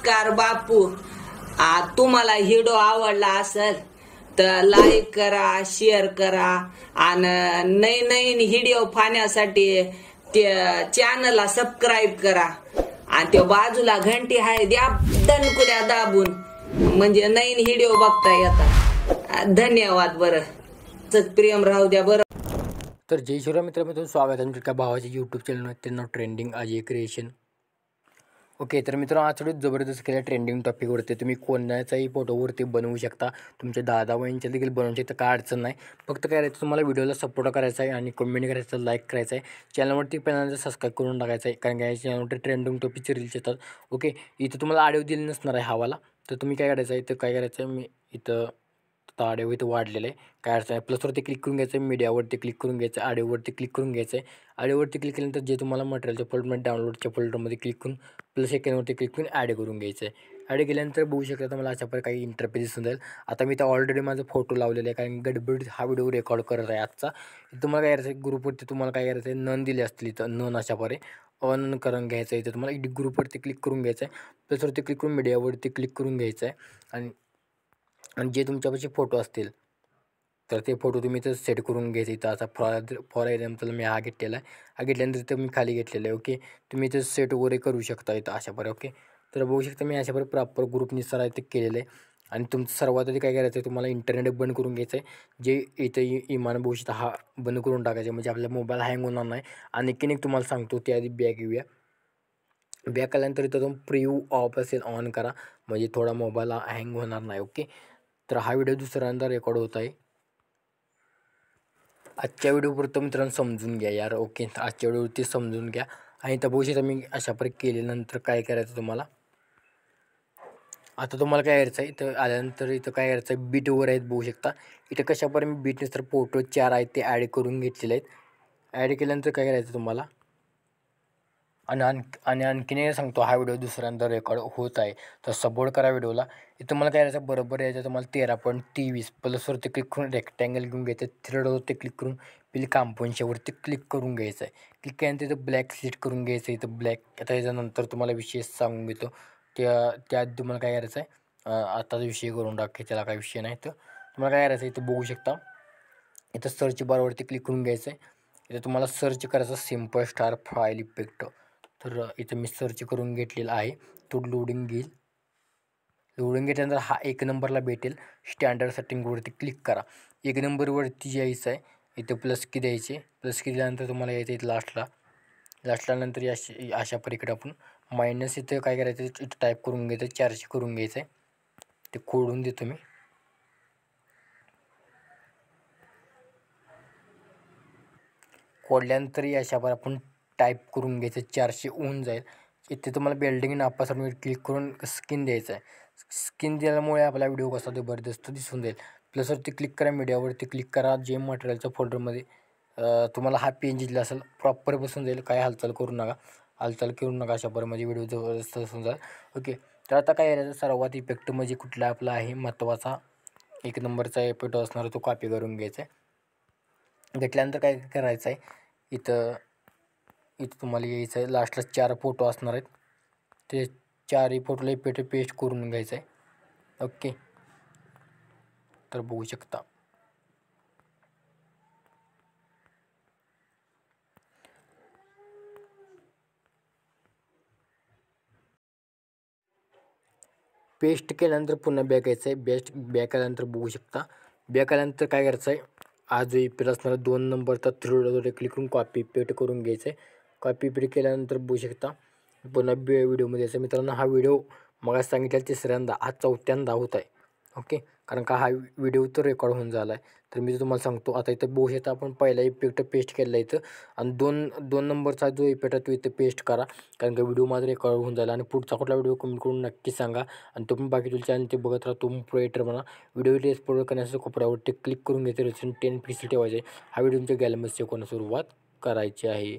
नमस्कार बापू. तुम्हाला व्हिडिओ आवडला असेल तर लाईक करा, शेअर करा आणि नवीन व्हिडिओ पाहण्यासाठी चॅनलला सबस्क्राईब करा आणि त्या बाजूला घंटी आहे द्या दणकुल्या दाबून, म्हणजे नवीन व्हिडिओ बघता येतात. धन्यवाद. बरं प्रेम राहू द्या. बरं तर जय श्रीराम मित्रांनो, स्वागत आहे तुमच्या भावाच्या यूट्यूब चॅनलवर. त्यांना ट्रेंडिंग अजय क्रिएशन. ओके, तर मित्रांनो आज थोडी जबरदस्त केल्या ट्रेंडिंग टॉपिकवरती. तुम्ही कोणाचाही फोटोवरती बनवू शकता, तुमच्या दादा वहिनीच्या देखील बनवू शकता, काय अडचण नाही. फक्त काय करायचं, तुम्हाला व्हिडिओला सपोर्ट करायचा आहे आणि कमेंट करायचं, लाईक करायचं आहे, चॅनलवरती पहिल्यांदा सबस्क्राईब करून टाकायचं आहे, कारण काय चॅनलवरती ट्रेंडिंग टॉपिकचे रील्स येतात. ओके, इथं तुम्हाला ऑडिओ दिली नसणार आहे हवाला, तर तुम्ही काय करायचं आहे, इथं काय करायचं आहे, मी इथं ऑडिओ इथं वाढलेलं आहे, काय अडचण आहे. प्लसवरती क्लिक करून घ्यायचं आहे, मीडियावरती क्लिक करून घ्यायचं आहे, ऑडिओवरती क्लिक करून घ्यायचं आहे. ऑडिओवरती क्लिक केल्यानंतर जे तुम्हाला मटेरियलच्या फोल्डरमध्ये डाउनलोडच्या फोल्डरमध्ये क्लिक करून प्लस सेकंडवरती क्लिक करून ॲड करून घ्यायचं आहे. ॲड केल्यानंतर बघू शकता तर मला अशा प्रकारे काही इंटरफेस दिसून जाईल. आता मी तर ऑलरेडी माझा फोटो लावलेला आहे, कारण गडबडीत हा व्हिडिओ रेकॉर्ड करत आहे आजचा. तुम्हाला काय करायचं आहे, ग्रुपवरती तुम्हाला काय करायचं आहे, नन दिली असतील इथं नन अशा प्रकारे ऑन करून घ्यायचं आहे. इथं तुम्हाला एडिट ग्रुपवरती क्लिक करून घ्यायचं आहे, प्लसवरती क्लिक करून मीडियावरती क्लिक करून घ्यायचं आहे. आणि जे तुमच्यापाशी फोटो असतील तर ते फोटो तुम्ही इथं सेट करून घ्यायचे. इथं असा फॉर एक्झाम्पल मी हा घेतलेला आहे, हा घेतल्यानंतर इथं मी खाली घेतलेला आहे. ओके, तुम्ही इथं सेट वगैरे करू शकता इथं अशा प्रकारे. ओके, तर बघू शकता मी अशा प्रकारे प्रॉपर ग्रुपनुसार इथे केलेलं आहे. आणि तुमचं सर्वात आधी काय करायचं आहे, तुम्हाला इंटरनेट बंद करून घ्यायचं आहे. जे इथं इमान बघू शकता हा बंद करून टाकायचा, म्हणजे आपला मोबाईल हँग होणार नाही. आणि एक तुम्हाला सांगतो, त्याआधी बॅक येऊया. बॅक आल्यानंतर इथं तुम्ही प्रिव्ह्यू ऑफ असेल ऑन करा, म्हणजे थोडा मोबाईल हँग होणार नाही. ओके, तर हा व्हिडिओ दुसऱ्यांदा रेकॉर्ड होत आहे. आजच्या व्हिडिओपुरतं मित्रांनो समजून घ्या यार. ओके, आजच्या व्हिडिओवरती समजून घ्या. आणि इथं बघू शकता मी अशा प्रकारे केल्यानंतर काय करायचं तुम्हाला. आता तुम्हाला काय करायचं आहे, इथं आल्यानंतर इथं काय करायचं आहे, बीटवर आहेत बघू शकता. इथं कशापर्यंत मी बीटनुसार फोटो 4 आहेत ते ॲड करून घेतलेले आहेत. ॲड केल्यानंतर काय करायचं तुम्हाला. आणि आणखीन एक सांगतो, हा व्हिडिओ दुसऱ्यांदा रेकॉर्ड होत आहे तर सपोर्ट करा व्हिडिओला. इथं मला काय करायचं बरोबर यायचं तुम्हाला 13.23 प्लसवरती क्लिक करून रेक्टँगल घेऊन घ्यायचं. थ्रेडवरती क्लिक करून पहिले कंपाऊंडच्यावरती क्लिक करून घ्यायचं आहे. क्लिक केल्यानंतर इथं ब्लॅक सिलेक्ट करून घ्यायचं आहे. इथं ब्लॅक. आता याच्यानंतर तुम्हाला विषय सांगून घेतो. त्यात तुम्हाला काय करायचं आहे, आताचा विषय करून टाक, त्याला काही विषय नाही. तर तुम्हाला काय करायचं इथं बघू शकता, इथं सर्च बारवरती क्लिक करून घ्यायचं आहे. इथं तुम्हाला सर्च करायचं सिम्पल स्टार फाईल इफेक्ट. तर इथं मी सर्च करून घेतलेला आहे. तो लोडिंग घेईल. लोडिंग घेतल्यानंतर हा 1 नंबरला भेटेल. स्टँडर्ड सेटिंगवरती क्लिक करा. 1 नंबरवरती यायचं आहे. इथं प्लस की द्यायचे. प्लस की दिल्यानंतर तुम्हाला यायचं इथं लास्टला नंतर अशा पलीकडे आपण मायनस इथं काय करायचं, इथं टाईप करून घ्यायचं, 400 करून घ्यायचं आहे. ते खोडून देतो मी. खोडल्यानंतर अशावर आपण टाईप करून घ्यायचं, 400 होऊन जाईल. इथे तुम्हाला बिल्डिंग नापासाठी क्लिक करून स्किन द्यायचं आहे. स्किन दिल्यामुळे आपला व्हिडिओ कसा जबरदस्त दिसून जाईल. प्लसवरती क्लिक करा, मीडियावरती क्लिक करा. जे मटेरियलच्या फोल्डरमध्ये तुम्हाला हा पेन दिला असेल प्रॉपर बसून जाईल. काय हालचाल करू नका अशा प्रकारे व्हिडिओ जबरदस्त दिसून जाईल. ओके, तर आता काय करायचं, सर्वात इफेक्ट म्हणजे कुठला आपला आहे महत्त्वाचा 1 नंबरचा इफेक्ट असणार तो कॉपी करून घ्यायचा आहे. घेतल्यानंतर काय करायचं आहे, इथं तुम्हाला यायचं आहे. लास्टला 4 फोटो असणार आहेत, ते 4ही फोटोला इफेक्ट पेस्ट करून घ्यायचं आहे. ओके, तर बघू शकता. पेस्ट केल्यानंतर पुन्हा बॅक यायचं आहे. बॅक आल्यानंतर बघू शकता. बॅक आल्यानंतर काय करायचं आहे, हा जो इफेक्ट असणार 2 नंबरचा थ्री क्लिक करून कॉपी पेस्ट करून घ्यायचं आहे. कॉपी पेस्ट केल्यानंतर बघू शकता पुन्हा व्हिडिओमध्ये यायचं. मित्रांनो हा व्हिडिओ मग सांगितलं तिसऱ्यांदा, हा 4थ्यांदा होत आहे. ओके, कारण का हा व्हिडिओ तर रेकॉर्ड होऊन झाला आहे. तर मी तुम्हाला सांगतो, आता इथं बघू शकता आपण पहिला इफेक्ट पेस्ट केला इथं. आणि दोन नंबरचा जो इफेक्ट आहे तो इथं पेस्ट करा, कारण का व्हिडिओ माझा रेकॉर्ड होऊन जाईल. आणि पुढचा कुठला व्हिडिओ कमेंट करून नक्की सांगा. आणि तुम्ही बाकी तुमच्या चॅनल ते बघत राहा. तुम्ही क्रिएटर म्हणा. व्हिडिओ एक्सपोर्ट करण्यासाठी कोपऱ्यावरती क्लिक करून घ्यायचं, 10 पिक्सेल ठेवायचे. हा व्हिडिओ तुमच्या गॅलरीमध्ये सेव्ह करण्यास सुरुवात करायची आहे.